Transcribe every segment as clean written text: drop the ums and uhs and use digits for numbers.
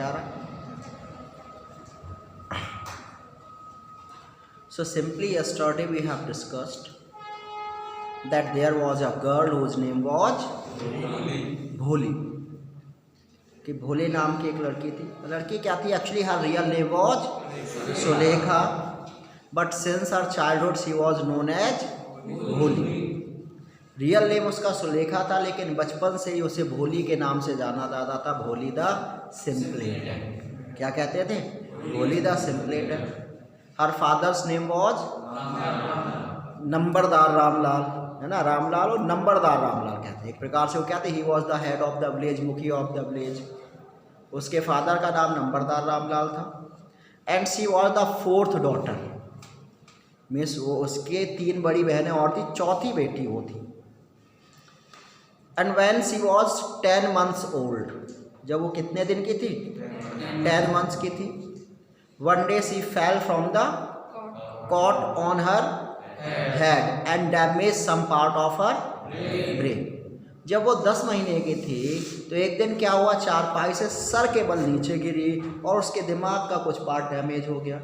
आ रहा है। So simply yesterday we have discussed that there was a girl whose name was भोली, कि भोले नाम की एक लड़की थी। लड़की क्या थी? Actually her real name was Sulekha, but since her childhood she was known as Bholi. Real name उसका सुलेखा था, लेकिन बचपन से ही उसे भोली के नाम से जाना जाता था, भोली द सिंपलेटन। क्या कहते थे? Bholi the simpleton. हर father's name was Numberdar Ramlal, है ना, रामलाल और नंबरदार रामलाल कहते हैं। एक प्रकार से वो कहते हैं he was the head of the village, मुखिया ऑफ द विलेज। उसके फादर का नाम नंबरदार रामलाल था। And she was the fourth daughter, means वो उसके 3 बड़ी बहनें और थी, चौथी बेटी वो थी। And when she was 10 months old, जब वो कितने दिन की थी? 10 months की थी। One day she fell from the cot on her head and damage some part of her brain. जब वो 10 महीने की थी तो एक दिन क्या हुआ, चारपाई से सर के बल नीचे गिरी और उसके दिमाग का कुछ पार्ट डैमेज हो गया।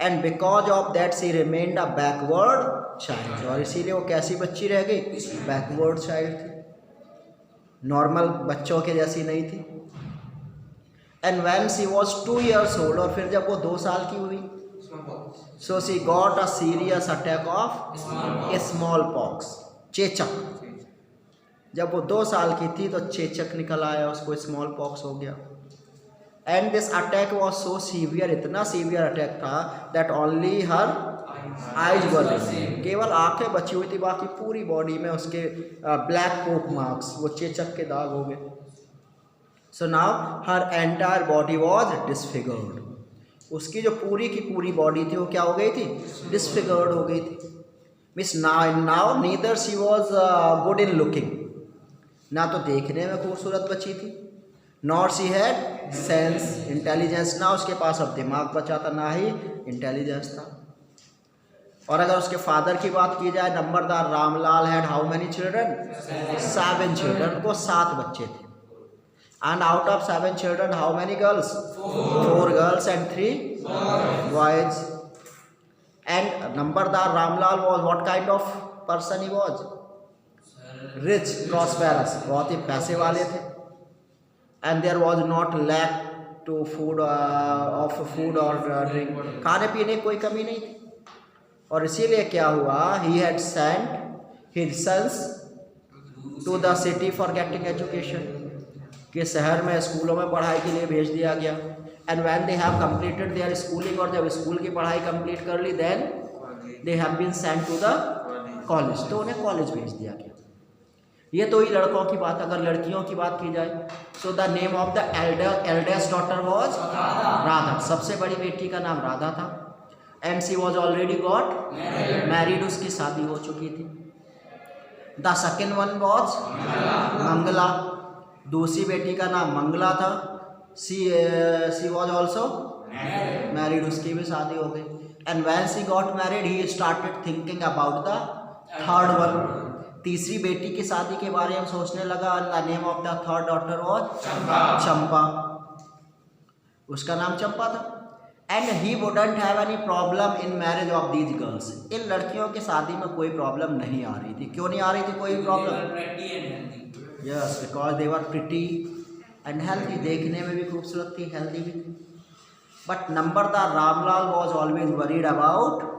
And because of that she remained a backward child, और इसीलिए वो कैसी बच्ची रह गई? बैकवर्ड चाइल्ड थी, नॉर्मल बच्चों के जैसी नहीं थी। And when she was 2 years old, और फिर जब वो 2 साल की हुई, so she got a serious attack of small pox, चेचक। जब वो 2 साल की थी तो चेचक निकल आया, उसको स्मॉल पॉक्स हो गया। And this attack was so severe, इतना सीवियर अटैक था that only her eyes were remaining, केवल आंखें बची हुई थी, बाकी पूरी बॉडी में उसके ब्लैक पोक मार्क्स, वो चेचक के दाग हो गए। So now her entire body was disfigured, उसकी जो पूरी की पूरी बॉडी थी वो क्या हो गई थी? डिसफिगर्ड हो गई थी। Miss now neither she was good in looking, ना तो देखने में खूबसूरत बची थी, not she had sense intelligence, ना उसके पास अब दिमाग बचा था, ना ही इंटेलिजेंस था। और अगर उसके फादर की बात की जाए, Numberdar Ramlal had how many children? 7 children, को 7 बच्चे थे। And out of 7 children how many girls? 4 girls and 3 boys. And Numberdar Ramlal was what kind of person he was? Rich, prosperous, बहुत ही पैसे वाले थे। And there was not lack to food of food और drink, खाने पीने की कोई कमी नहीं थी। और इसीलिए क्या हुआ, he had sent his sons to the city for getting education, कि शहर में स्कूलों में पढ़ाई के लिए भेज दिया गया। And when they have completed their schooling, और जब स्कूल की पढ़ाई कंप्लीट कर ली, then they have been sent to the college, तो उन्हें कॉलेज भेज दिया गया। ये तो ही लड़कों की बात। अगर लड़कियों की बात की जाए, so the name of the eldest daughter was Radha, सबसे बड़ी बेटी का नाम राधा था। And she was already got married, उसकी शादी हो चुकी थी। The second one was Mangala, दूसरी बेटी का नाम मंगला था। शी वॉज ऑल्सो मैरिड, उसकी भी शादी हो गई। And when she got married he started thinking about the third one, तीसरी बेटी की शादी के बारे में सोचने लगा। The name of the third daughter was Champa, उसका नाम चंपा था। And he wouldn't have any problem in marriage of these girls, इन लड़कियों की शादी में कोई प्रॉब्लम नहीं आ रही थी। क्यों नहीं आ रही थी कोई problem? Yes, because they were pretty and healthy, देखने में भी खूबसूरत थी, हेल्थी भी थी। But Numberdar Ramlal was always worried about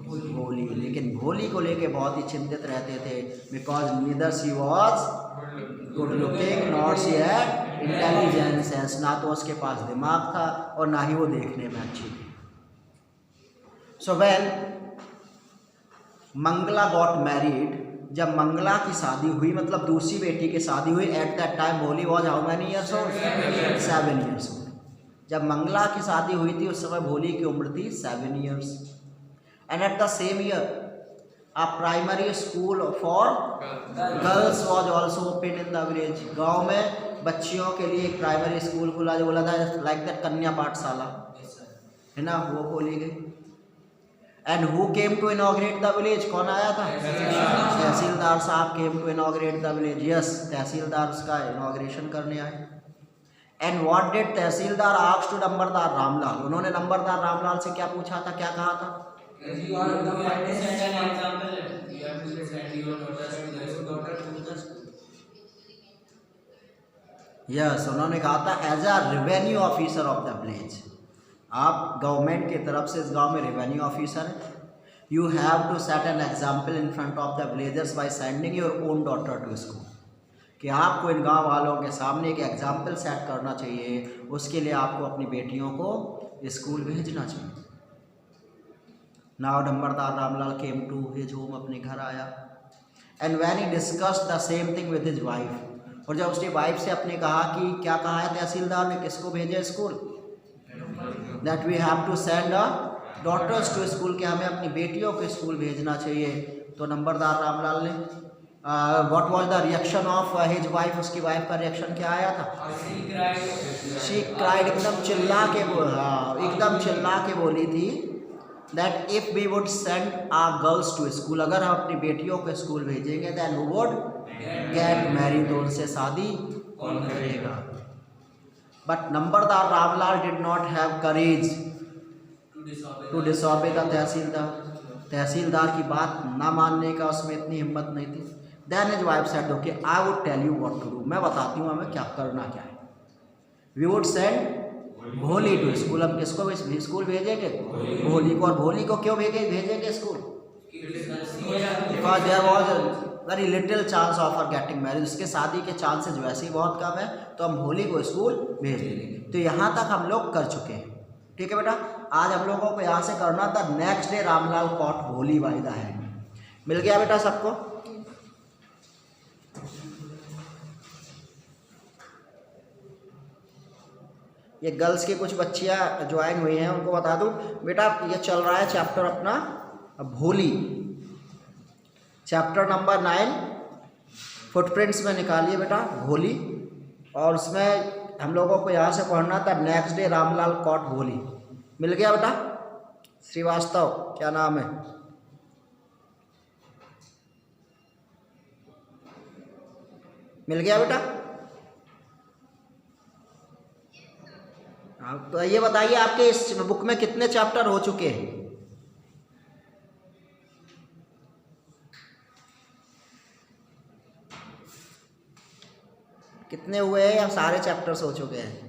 Bholi, लेकिन भोली को लेके बहुत ही चिंतित रहते थे, because neither she was good looking not she had intelligence, ना तो उसके पास दिमाग था और ना ही वो देखने में अच्छी थी। So well Mangala got married, जब मंगला की शादी हुई, मतलब दूसरी बेटी की शादी हुई, एट दैट टाइम भोली was how many years old? 7 years old. जब मंगला की शादी हुई थी उस समय भोली की उम्र थी 7 years। And at the same year a primary school for girls was also open in the village, गाँव में बच्चियों के लिए एक प्राइमरी स्कूल खुला, जो बोला था लाइक दैट कन्या पाठशाला, है ना, वो खोली गई। And who came to inaugurate the village, कौन आया था? Tehsildar sahib came to inaugurate the village. Yes, tehsildar उसका इनॉग्रेशन करने आए। And what did tehsildar ask to Numberdar Ramlal, उन्होंने नंबरदार रामलाल से क्या पूछा था, क्या कहा था? यस, उन्होंने कहा था as a revenue officer of the village, आप गवर्नमेंट की तरफ से इस गांव में रेवेन्यू ऑफिसर हैं, you have to set an example in front of the villagers by sending your own daughter to school, कि आपको इन गांव वालों के सामने एक एग्जाम्पल सेट करना चाहिए, उसके लिए आपको अपनी बेटियों को स्कूल भेजना चाहिए। Now Numberdar Ramlal came to his home, अपने घर आया, and when he discussed the same thing with his wife, और जब उसकी वाइफ से अपने कहा कि क्या कहा है तहसीलदार ने, किसको भेजे school, that we have to send a daughters to school, कि हमें अपनी बेटियों को स्कूल भेजना चाहिए, तो नंबरदार रामलाल ने what was the reaction of his wife, उसकी वाइफ का रिएक्शन क्या आया था? शी क्राइड, एकदम चिल्ला के बोली थी that if we would send our girls to school, अगर हम अपनी बेटियों को स्कूल भेजेंगे then we would get married, तो उनसे शादी कौन करेगा? But Numberdar Ramlal did not have courage to disobey the tehsildar, tehsildar की बात ना मानने का उसमें इतनी हिम्मत नहीं थी। Then his wife said okay I would tell you what to do, मैं बताती हूँ हमें क्या करना क्या है। We would send Bholi to school, हम किसको स्कूल भेजेंगे? भोली को। और भोली को क्यों भेजेंगे school? Because there was very little chance of her getting marriage, उसके शादी के चांसेस वैसे ही बहुत कम है, तो हम भोली को स्कूल भेज देंगे। तो यहाँ तक हम लोग कर चुके हैं, ठीक है बेटा। आज हम लोगों को यहाँ से करना था next day Ramlal caught Bholi by the hand. मिल गया बेटा सबको? ये गर्ल्स की कुछ बच्चियां ज्वाइन हुई हैं, उनको बता दूं बेटा, ये चल रहा है चैप्टर अपना भोली, चैप्टर नंबर 9 फुटप्रिंट्स में निकालिए बेटा भोली, और उसमें हम लोगों को यहाँ से पढ़ना था नेक्स्ट डे रामलाल कॉट भोली। मिल गया बेटा? श्रीवास्तव क्या नाम है? मिल गया बेटा? हाँ, तो ये बताइए आपके इस बुक में कितने चैप्टर हो चुके हैं? कितने हुए हैं या सारे चैप्टर्स हो चुके हैं?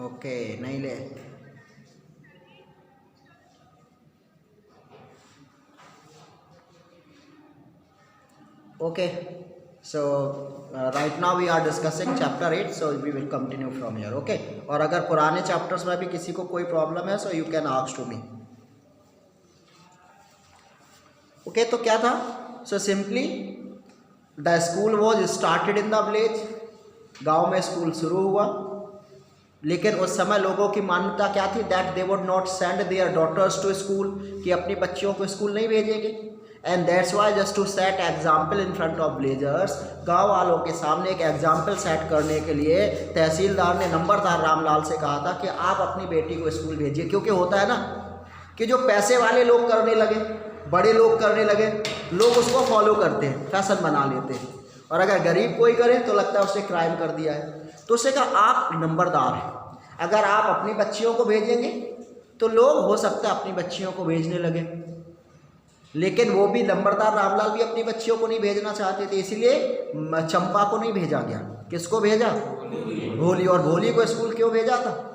ओके, नहीं ले। Okay, so right now we are discussing chapter 8, so we will continue from here, okay? और अगर पुराने चैप्टर्स में भी किसी को कोई प्रॉब्लम है, so you can ask to me, okay? तो क्या था? so simply the school was started in the village, गांव में स्कूल शुरू हुआ, लेकिन उस समय लोगों की मान्यता क्या थी? That they would not send their daughters to school, कि अपनी बच्चियों को स्कूल नहीं भेजेंगे। And that's why just to set example in front of villagers, गाँव वालों के सामने एक एग्जाम्पल सेट करने के लिए तहसीलदार ने नंबरदार रामलाल से कहा था कि आप अपनी बेटी को स्कूल भेजिए। क्योंकि होता है ना कि जो पैसे वाले लोग करने लगे, बड़े लोग करने लगे, लोग उसको फॉलो करते हैं, फैशन बना लेते हैं, और अगर गरीब कोई करे तो लगता है उसने क्राइम कर दिया है। तो उससे कहा आप नंबरदार हैं, अगर आप अपनी बच्चियों को भेजेंगे तो लोग हो सकता है अपनी बच्चियों को भेजने लगे, लेकिन वो भी नंबरदार रामलाल भी अपनी बच्चियों को नहीं भेजना चाहते थे, इसलिए चंपा को नहीं भेजा गया। किसको भेजा? भोली। और भोली को स्कूल क्यों भेजा था?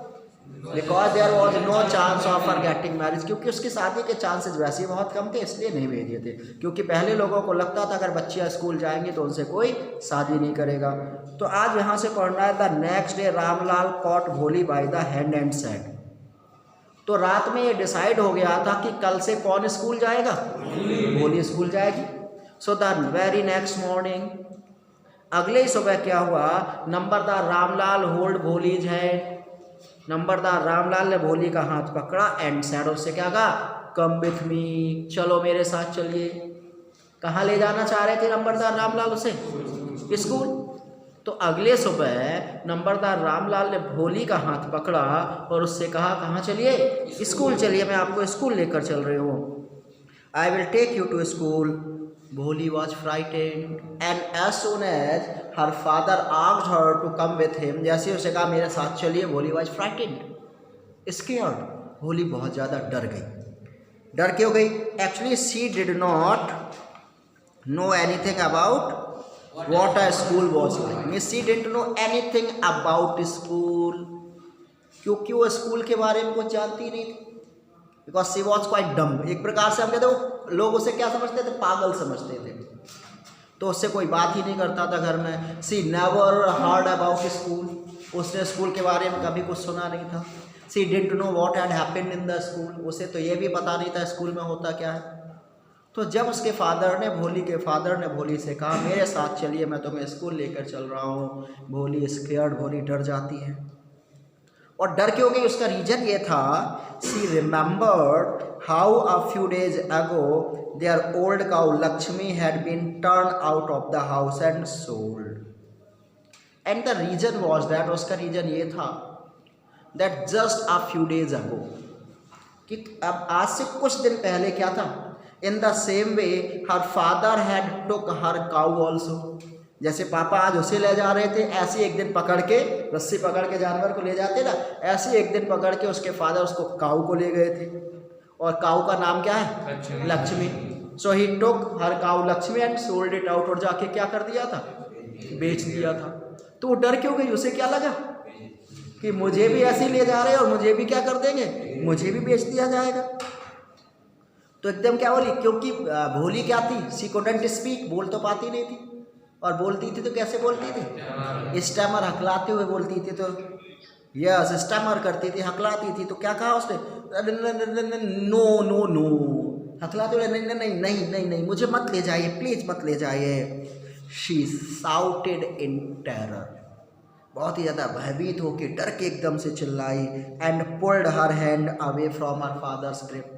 Because there was no chance of her getting marriage, क्योंकि उसकी शादी के चांसेस वैसे ही बहुत कम थे, इसलिए नहीं भेजे थे। क्योंकि पहले लोगों को लगता था अगर बच्चियाँ स्कूल जाएंगी तो उनसे कोई शादी नहीं करेगा। तो आज यहाँ से पढ़ना है the next day Ramlal caught Bholi by the hand and said. तो रात में ये डिसाइड हो गया था कि कल से कौन स्कूल जाएगा? भोली स्कूल जाएगी। So the very next morning, अगले ही सुबह क्या हुआ? नंबरदार रामलाल होल्ड भोलीज हैंड, नंबरदार रामलाल ने भोली का हाथ पकड़ा एंड सैड, उससे क्या कहा? कम विथ मी, चलो मेरे साथ चलिए। कहाँ ले जाना चाह रहे थे नंबरदार रामलाल उसे? स्कूल। तो अगले सुबह नंबरदार रामलाल ने भोली का हाथ पकड़ा और उससे कहा कहाँ चलिए, स्कूल चलिए, मैं आपको स्कूल लेकर चल रही हूँ। I will take you to school. Bholi was frightened and as soon as her father asked her to come with him, जैसे उसे कहा मेरे साथ चलिए, भोली वॉज फ्राइटेंड, स्केयर्ड। भोली बहुत ज़्यादा डर गई। डर क्यों गई? Actually she did not know anything about what a school was like. Miss she didn't know anything about school, क्योंकि वो स्कूल के बारे में कुछ जानती नहीं थी। Because she was quite dumb. एक प्रकार से हम कहते वो लोग उसे क्या समझते थे? पागल समझते थे। तो उससे कोई बात ही नहीं करता था घर में। She never heard about school. उसने स्कूल के बारे में कभी कुछ सुना नहीं था। She didn't know what had happened in the school. उसे तो ये भी पता नहीं था स्कूल में होता क्या है। तो जब उसके फादर ने भोली से कहा मेरे साथ चलिए, मैं तुम्हें स्कूल लेकर चल रहा हूँ, भोली स्केयर्ड, भोली डर जाती है। और डर क्यों गई? उसका रीजन ये था, she remembered how a few days ago their old cow Lakshmi had been turn out of the house and sold. And the reason was that, उसका रीजन ये था that just a few days ago, कि अब आज से कुछ दिन पहले क्या था, in the same way her father had took her cow also, जैसे पापा आज उसे ले जा रहे थे, ऐसे एक दिन पकड़ के, रस्सी पकड़ के जानवर को ले जाते ना, ऐसे एक दिन पकड़ के उसके फादर उसको काऊ को ले गए थे। और काऊ का नाम क्या है? Lakshmi. So he took her cow Lakshmi and sold it out, और जाके क्या कर दिया था? बेच दिया था। तो वो डर क्यों गई? उसे क्या लगा कि मुझे भी ऐसे ले जा रहे हैं और मुझे भी क्या कर देंगे, मुझे भी बेच दिया जाएगा। तो एकदम क्या बोली? क्योंकि भोली क्या थी? शी कुडंट स्पीक, बोल तो पाती नहीं थी, और बोलती थी तो कैसे बोलती थी? स्टैमर, हकलाते हुए बोलती थी। तो यस, स्टैमर करती थी, हकलाती थी। तो क्या कहा उसने? नो नो नो, हकलाते हुए नहीं नहीं नहीं नहीं नहीं, मुझे मत ले जाइए, प्लीज मत ले जाइए। शी साउटेड इन टेरर, बहुत ही ज़्यादा भयभीत होकर डर के एकदम से चिल्लाई। And pulled her hand away from her father's grip,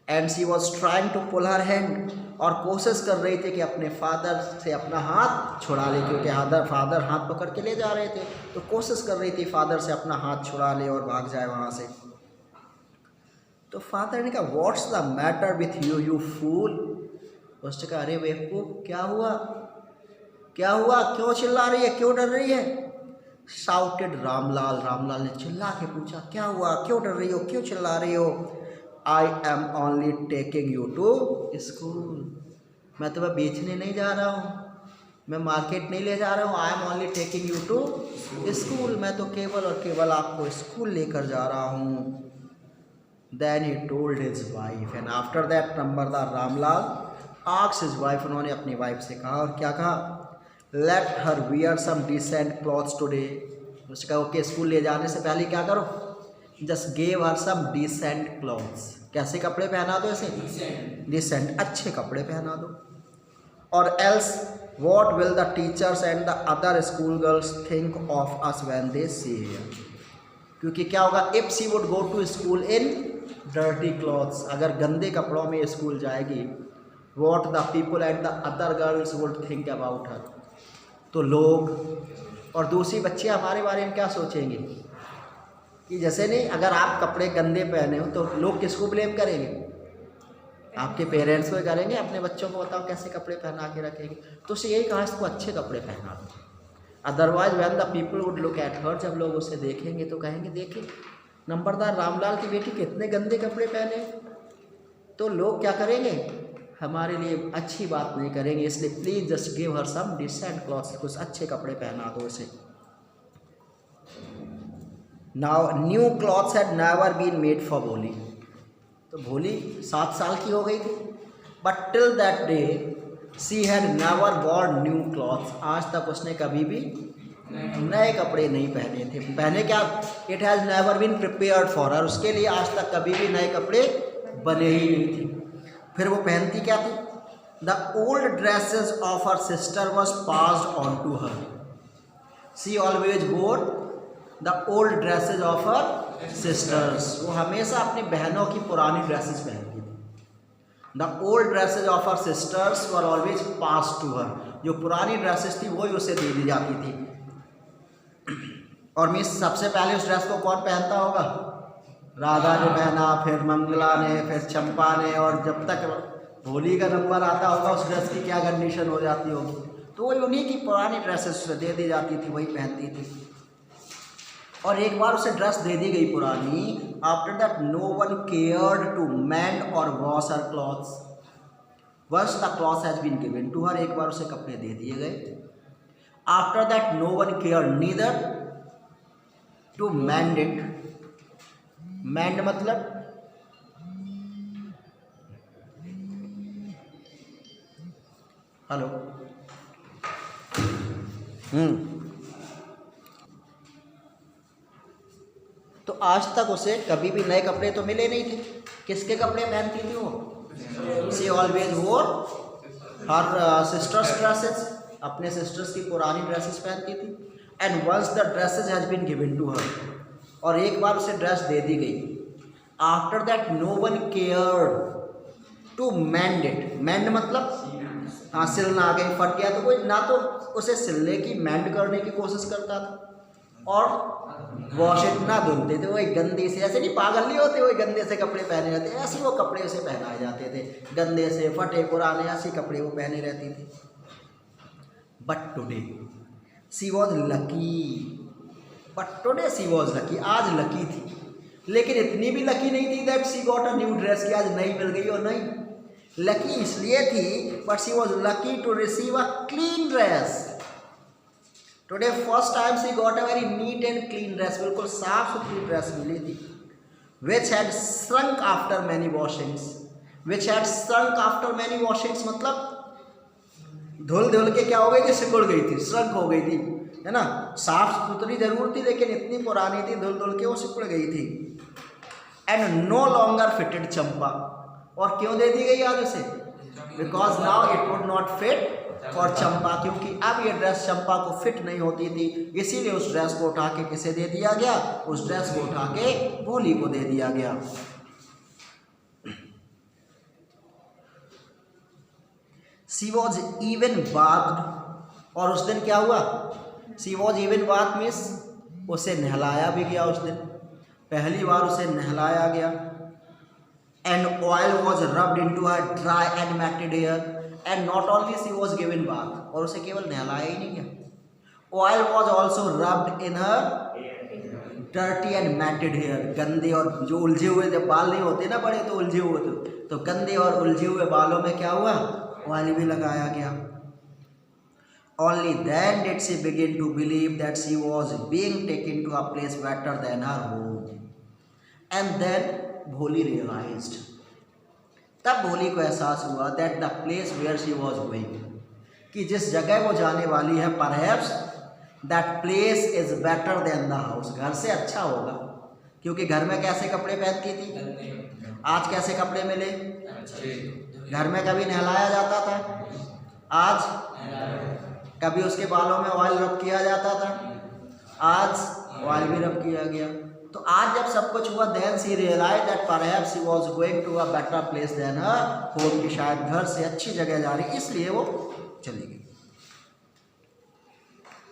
and she was trying to pull her hand, और कोशिश कर रही थी कि अपने फादर से अपना हाथ छुड़ा ले, क्योंकि फादर हाथ पकड़ के ले जा रहे थे। तो कोशिश कर रही थी फादर से अपना हाथ छुड़ा ले और भाग जाए वहाँ से। तो फादर ने कहा what's the matter with you you fool. उसने कहा अरे बेवकूफ, क्या हुआ, क्या हुआ, क्यों चिल्ला रही है, क्यों डर रही है? शाउटेड रामलाल, रामलाल ने चिल्ला के पूछा क्या हुआ, क्यों डर रही हो, क्यों चिल्ला रही हो? I am only taking you to school, मैं तुम्हें बेचने नहीं जा रहा हूँ, मैं मार्केट नहीं ले जा रहा हूँ। I am only taking you to school, मैं तो केवल और केवल आपको स्कूल लेकर जा रहा हूँ। Then he told his wife, and after that Numberdar Ramlal asked his wife, उन्होंने अपनी वाइफ से कहा, और क्या कहा? Let her wear some decent clothes today. उसने कहा ओके, स्कूल ले जाने से पहले क्या करो? Just gave her some decent clothes, कैसे कपड़े पहना दो? ऐसे डिसेंट, अच्छे कपड़े पहना दो। और else what will the teachers and the other school girls think of us when they see here, क्योंकि क्या होगा? If she would go to school in dirty clothes, अगर गंदे कपड़ों में स्कूल जाएगी, what the people and the other girls would think about her, तो लोग और दूसरी बच्चे हमारे बारे में क्या सोचेंगे? कि जैसे नहीं, अगर आप कपड़े गंदे पहने हो तो लोग किसको ब्लेम करेंगे? आपके पेरेंट्स को करेंगे, अपने बच्चों को बताओ कैसे कपड़े पहना के रखेंगे। तो उसे यही कहा इसको अच्छे कपड़े पहना दो, otherwise when the people would look at her, जब लोग उसे देखेंगे तो कहेंगे देखिए नंबरदार रामलाल की बेटी कितने गंदे कपड़े पहने, तो लोग क्या करेंगे? हमारे लिए अच्छी बात नहीं करेंगे। इसलिए please just give her some decent clothes, कुछ अच्छे कपड़े पहना दो उसे। Now new clothes had never been made for Bholi, तो भोली 7 साल की हो गई थी, but till that day she had never worn new clothes, आज तक उसने कभी भी नए कपड़े नहीं पहने थे। पहने क्या? It has never been prepared for her, उसके लिए आज तक कभी भी नए कपड़े बने ही नहीं थे। फिर वो पहनती क्या थी? The old dresses of her sister was passed on to her, she always wore the old dresses of her sisters, वो हमेशा अपनी बहनों की पुरानी ड्रेसेस पहनती थी। The old dresses of her sisters were always pass to her, जो पुरानी ड्रेसेस थी वही उसे दे दी जाती थी। और मिस सबसे पहले उस ड्रेस को कौन पहनता होगा? राधा ने पहना, फिर मंगला ने, फिर चंपा ने, और जब तक होली का नंबर आता होगा उस ड्रेस की क्या कंडीशन हो जाती होगी। तो वही उन्हीं की पुरानी ड्रेसेस उसे दे दी जाती थी, वही पहनती थी। और एक बार उसे ड्रेस दे दी गई पुरानी, after that no one cared to mend और wash her clothes. Once the cloth has been given to her, एक बार उसे कपड़े दे दिए गए। After that no one cared neither to mend it. Mend मतलब हेलो, तो आज तक उसे कभी भी नए कपड़े तो मिले नहीं थे। किसके कपड़े पहनती थी वो? She always wore her sister's dresses, अपने सिस्टर्स की पुरानी ड्रेसेस पहनती थी। And once the dresses has been given to her, और एक बार उसे ड्रेस दे दी गई। After that no one cared to mend it. Mend मतलब हाँ, सिलना आ गई, फट गया तो कोई ना तो उसे सिलने की, मेंड करने की कोशिश करता था, और वॉश इट ना धुलते थे। वही गंदे से, ऐसे नहीं पागल नहीं होते वही गंदे से कपड़े पहने रहते, ऐसे वो कपड़े उसे पहनाए जाते थे, गंदे से फटे पुराने ऐसे कपड़े वो पहने रहती थी। But today she was lucky, but today she was lucky, आज लकी थी, लेकिन इतनी भी लकी नहीं थी that she got a new dress, की आज नई मिल गई। और नहीं, लकी इसलिए थी, but she was lucky to receive a clean dress. Today first time she got a very neat and clean dress, बिल्कुल साफ सुथरी ड्रेस मिली थी। Which had shrunk after many washings, which had shrunk after many washings मतलब धुल धुल के क्या हो गई थी? सिकुड़ गई थी, श्रंक हो गई थी, है ना। साफ सुथरी जरूर थी, लेकिन इतनी पुरानी थी, धुल धुल के वो सिकुड़ गई थी। And no longer fitted Champa, और क्यों दे दी गई आज उसे? Because now it would not fit for Champa, क्योंकि अब ये ड्रेस चंपा को फिट नहीं होती थी, इसीलिए उस ड्रेस को उठा के किसे दे दिया गया? उस ड्रेस को उठा के भोली को दे दिया गया। शी वॉज इवन बाथ्ड, और उस दिन क्या हुआ? She was even bath means उसे नहलाया भी गया उस दिन, पहली बार उसे नहलाया गया। And oil was rubbed into her dry and matted hair, and not only she was given bath, और उसे केवल नहलाया ही नहीं गया, oil was also rubbed in her dirty and matted hair, गंदे और जो उलझे हुए जब बाल नहीं होते ना बड़े, तो उलझे हुए थे, तो गंदे और उलझे हुए बालों में क्या हुआ? ऑयल भी लगाया गया। Only then did she begin to believe that she was being taken to a place better than her home. And then Bholi realized, तब भोली को एहसास हुआ that the place where she was going, कि जिस जगह वो जाने वाली है, perhaps that place is better than the house, घर से अच्छा होगा, क्योंकि घर में कैसे कपड़े पहनती थी, आज कैसे कपड़े मिले? घर में कभी नहलाया जाता था, आज कभी उसके बालों में ऑयल रब किया जाता था, आज ऑयल भी रब किया गया। तो आज जब सब कुछ हुआ, then she realise that perhaps she was going to a better place than her home, की शायद घर से अच्छी जगह जा रही, इसलिए वो चली गई।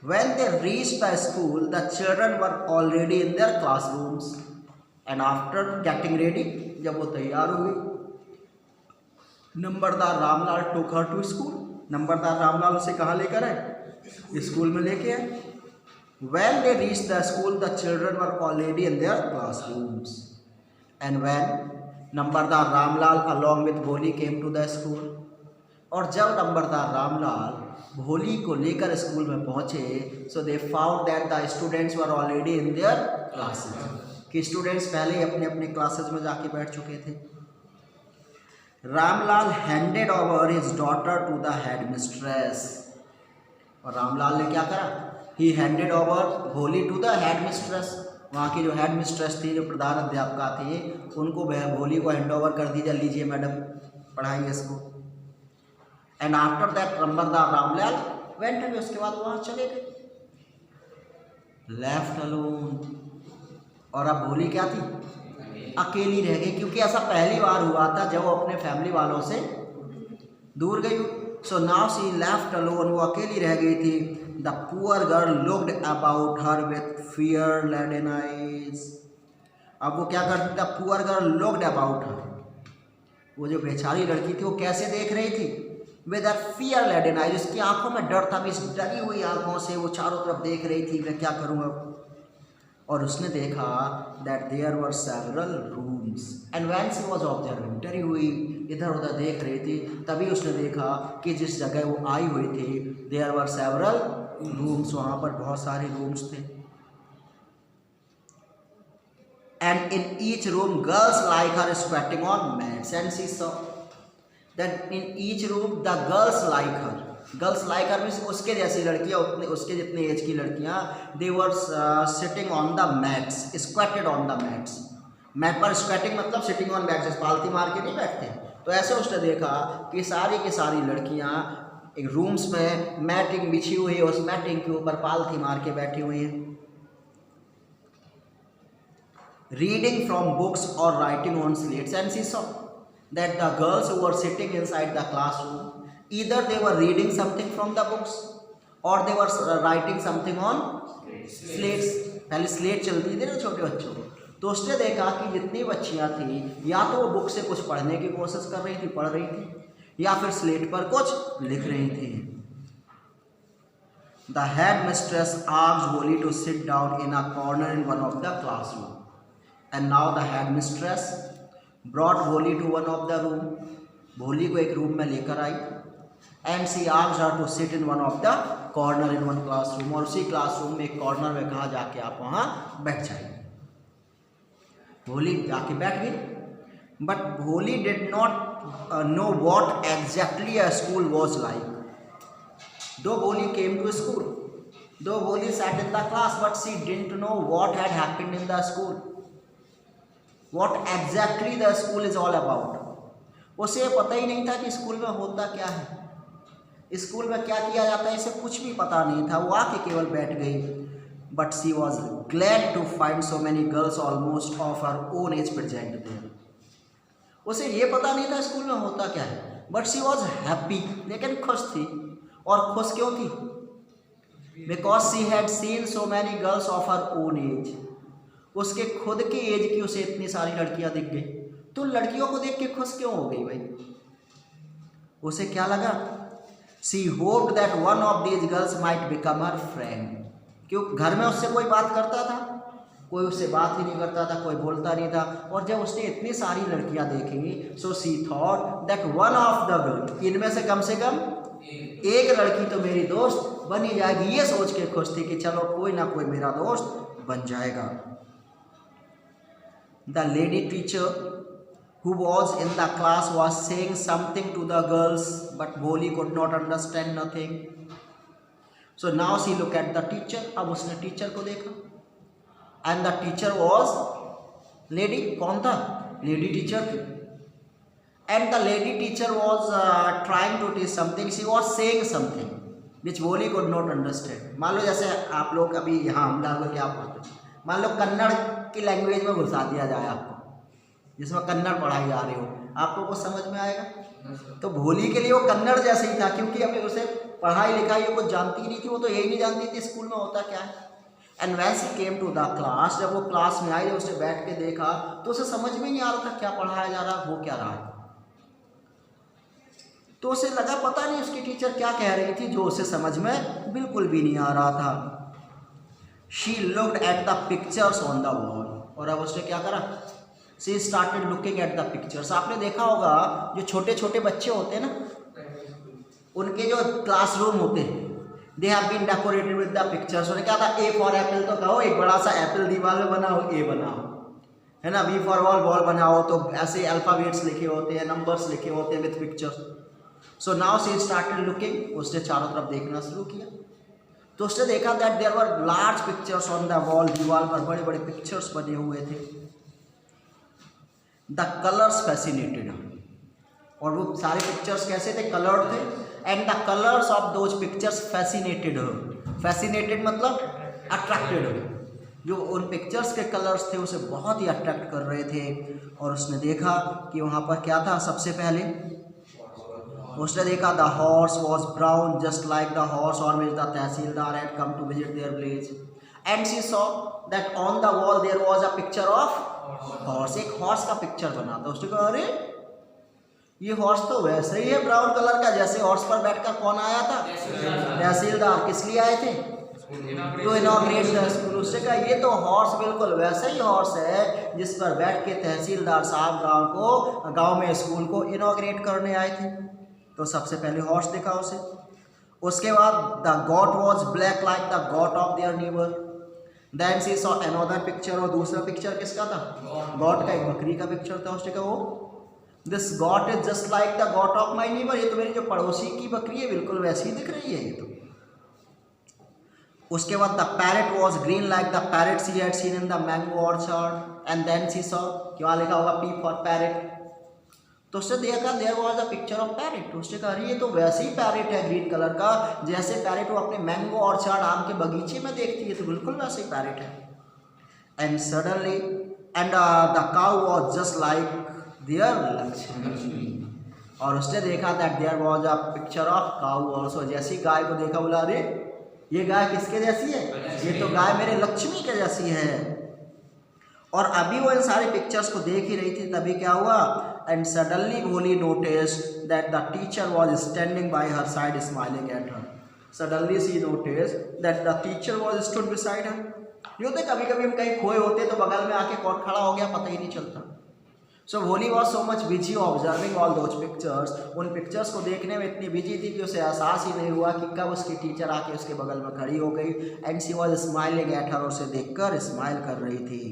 When they reached the school, the children were already in their classrooms, and after getting ready, जब वो तैयार हुई, नंबरदार Ramlal took her to school, नंबरदार रामलाल उसे कहाँ लेकर आए? स्कूल में लेके आए। When they reached the school, the children were already in their classrooms, and when Nambardar Ramlal along with भोली came to the school, और जब नंबरदार रामलाल भोली को लेकर स्कूल में पहुँचे, so they found that the students were already in their classes, कि students पहले ही अपने अपने क्लासेस में जाके बैठ चुके थे। Ramlal handed over his daughter to the headmistress, और रामलाल ने क्या करा? He handed over Bholi to the headmistress, वहाँ की जो हेड मिस्ट्रेस थी, जो प्रधान अध्यापिका थी, उनको भोली को हैंड ओवर कर दीजिए, लीजिए मैडम पढ़ाइए इसको। And after that Numberdar Ramlal went away, उसके बाद वहाँ चले गए, लेफ्ट अलोन। और अब भोली क्या थी? अकेली रह गई, क्योंकि ऐसा पहली बार हुआ था जब वो अपने फैमिली वालों से दूर गई। So now she left alone, वो अकेली रह गई थी। The poor girl looked about her with fear laden eyes. अब वो क्या करती, the poor girl looked about her, वो जो बेचारी लड़की थी वो कैसे देख रही थी, विद फियर लेडन आईज, उसकी आंखों में डर था। इस डरी हुई आंखों से वो चारों तरफ देख रही थी, मैं क्या करूँगा। और उसने देखा that there were several rooms and when she was observing, डरी हुई इधर उधर देख रही थी, तभी उसने देखा कि जिस जगह वो आई हुई थी देयर वर सेवरल रूम्स, वहाँ पर बहुत सारे रूम्स थे। And in each room girls like her squatting on mats and she saw that in each room the girls like her, girls like her means उसके जैसी लड़कियाँ, उतने उसके जितने एज की लड़कियाँ, they were sitting on the mats, squatted on the mats. Mat पर squatting मतलब सिटिंग ऑन मैट्स, पालती मार के नहीं बैठते। तो ऐसे उसने देखा कि सारी की सारी लड़कियाँ एक रूम्स में मैटिंग बिछी हुई है, उस मैटिंग के ऊपर पालती मार के बैठी हुई है। रीडिंग फ्रॉम बुक्स और writing on slates and she saw that the girls who were sitting inside the classroom, either they were reading something from the books or they were writing something on slates। पहले slate चलती थी ना छोटे बच्चों को, तो उसने देखा कि जितनी बच्चियां थी या तो वो बुक से कुछ पढ़ने की कोशिश कर रही थी, पढ़ रही थी, या फिर स्लेट पर कुछ लिख रही थी। The headmistress asked Holly to sit down in a corner in one of the classroom, and now the headmistress brought Holly to one of the room, Holi को एक रूम में लेकर आई। And she asked her to sit in one of the corner in one classroom, और उसी classroom में एक corner में कहा जाके आप वहाँ बैठ जाइए। होली जाके बैठ गई, but Holi did not know what exactly a school was like. दो होली केम टू स्कूल, दो Holi sat in the class, but she didn't know what had happened in the school, what exactly the school is all about। उसे पता ही नहीं था कि school में होता क्या है, स्कूल में क्या किया जाता है, इसे कुछ भी पता नहीं था। वो आके केवल बैठ गई। But she was glad to find so many girls almost of her own age present there. उसे ये पता नहीं था स्कूल में होता क्या है, बट शी वॉज हैप्पी, लेकिन खुश थी। और खुश क्यों थी? Because she had seen so many girls of her own age, उसके खुद के एज की उसे इतनी सारी लड़कियां दिख गई। तो लड़कियों को देख के खुश क्यों हो गई भाई? उसे क्या लगा? She hoped that one of these girls might become her friend. क्यों? घर में उससे कोई बात करता था? कोई उससे बात ही नहीं करता था, कोई बोलता नहीं था। और जब उसने इतनी सारी लड़कियां देखी, so she thought that one of the girl, इनमें से कम एक लड़की तो मेरी दोस्त बनी जाएगी। ये सोच के खुश थी कि चलो कोई ना कोई मेरा दोस्त बन जाएगा। The lady teacher who was in the class was saying something to the girls, but Boli could not understand nothing. So now she looked at the teacher. अब उसने टीचर को देखा, and the teacher was lady। कौन था? Lady teacher थी। And the lady teacher was trying to teach something. She was saying something which Boli could not understand. मान लो जैसे आप लोग अभी यहाँ हम लोग क्या पढ़ते हैं, मान लो कन्नड़ की लैंग्वेज में घुसा दिया जाए आपको, जिसमें कन्नड़ पढ़ाई जा रही हो, आपको कुछ समझ में आएगा? तो भोली के लिए वो कन्नड़ जैसे ही था, क्योंकि अभी उसे पढ़ाई लिखाई कुछ जानती ही नहीं थी। वो तो यही नहीं जानती थी स्कूल में होता क्या है। And when she came to the class, जब वो क्लास में आई, उसने बैठ के देखा तो उसे समझ में नहीं आ रहा था क्या पढ़ाया जा रहा, हो क्या रहा है। तो उसे लगा पता नहीं उसकी टीचर क्या कह रही थी, जो उसे समझ में बिल्कुल भी नहीं आ रहा था। She looked at the pictures on the wall, और अब उसने क्या करा? She started looking at the pictures। आपने देखा होगा जो छोटे छोटे बच्चे होते हैं ना, उनके जो क्लासरूम होते हैं, they have been decorated with the pictures। उन्हें क्या था? A for apple तो कहो, एक बड़ा सा एप्पल दीवार में बनाओ, A बनाओ, है ना। B for ball बनाओ, तो ऐसे अल्फाबेट्स लिखे होते हैं, नंबर्स लिखे होते हैं with pictures. So now she started looking, उसने चारों तरफ देखना शुरू किया। तो उसने देखा that there were large pictures on the wall, दीवार पर बड़े बड़े पिक्चर्स बने हुए थे। द कलर्स फैसिनेटेड, और वो सारे पिक्चर्स कैसे थे? कलर्ड थे। And the colours of those pictures fascinated her. Fascinated मतलब अट्रैक्टेड, जो उन पिक्चर्स के कलर्स थे उसे बहुत ही अट्रैक्ट कर रहे थे। और उसने देखा कि वहाँ पर क्या था? सबसे पहले उसने देखा the horse was brown just like the horse on which the tehsildar had come to visit their village and she saw that on the wall there was a picture of horse. एक हॉर्स का picture बना था। उसने कहा अरे ये horse तो वैसे ही है ब्राउन कलर का जैसे हॉर्स पर बैठकर कौन आया था, तहसीलदार। किस लिए आए थे? To inaugurate the school. उससे कहा ये तो हॉर्स बिल्कुल वैसा ही हॉर्स है जिस पर बैठ के तहसीलदार साहब गांव में स्कूल को इनॉग्रेट करने आए थे। तो सबसे पहले हॉर्स दिखा उसे। उसके बाद the goat was black like the goat of their neighbour. Then she saw another picture. और दूसरा पिक्चर किसका था? गॉट का, एक बकरी का पिक्चर था। उसने कहा वो this got is just like the goat of my neighbour. ये तो मेरी जो पड़ोसी की बकरी है बिल्कुल वैसी दिख रही है ये तो। उसके बाद the parrot was green like the parrot she had seen in the mango orchard and then she saw, क्या लिखा होगा? P for parrot. तो उससे देखा there was a picture of parrot. उसने कहा ये तो वैसे ही पैरेट है ग्रीन कलर का जैसे पैरेट वो अपने मैंगो ऑर्चर्ड आम के बगीचे में देखती है, तो बिल्कुल वैसे ही पैरेट है। And suddenly and the cow was just like their Lakshmi. और उसने देखा that there was a picture of cow also. जैसी गाय को देखा बोला अरे ये गाय किसके जैसी है? ये तो गाय मेरे लक्ष्मी के जैसी है। और अभी वो इन सारे पिक्चर्स को देख ही रही थी तभी क्या हुआ? And suddenly Bholi noticed that the teacher was standing by her side smiling at her. Suddenly she noticed that the teacher was stood beside her. ये होते कभी कभी हम कहीं खोए होते तो बगल में आके कौन खड़ा हो गया पता ही नहीं चलता। सो भोली was so much busy observing all those pictures. उन पिक्चर्स को देखने में इतनी बिजी थी कि उसे एहसास ही नहीं हुआ कि कब उसकी टीचर आके उसके बगल में खड़ी हो गई। And she was smiling at हर। उसे देखकर स्माइल कर रही थी।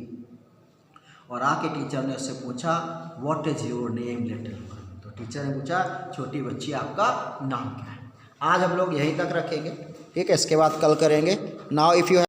और आके टीचर ने उससे पूछा what is your name little one. तो टीचर ने पूछा छोटी बच्ची आपका नाम क्या है। आज हम लोग यहीं तक रखेंगे, ठीक है? इसके बाद कल करेंगे। Now if you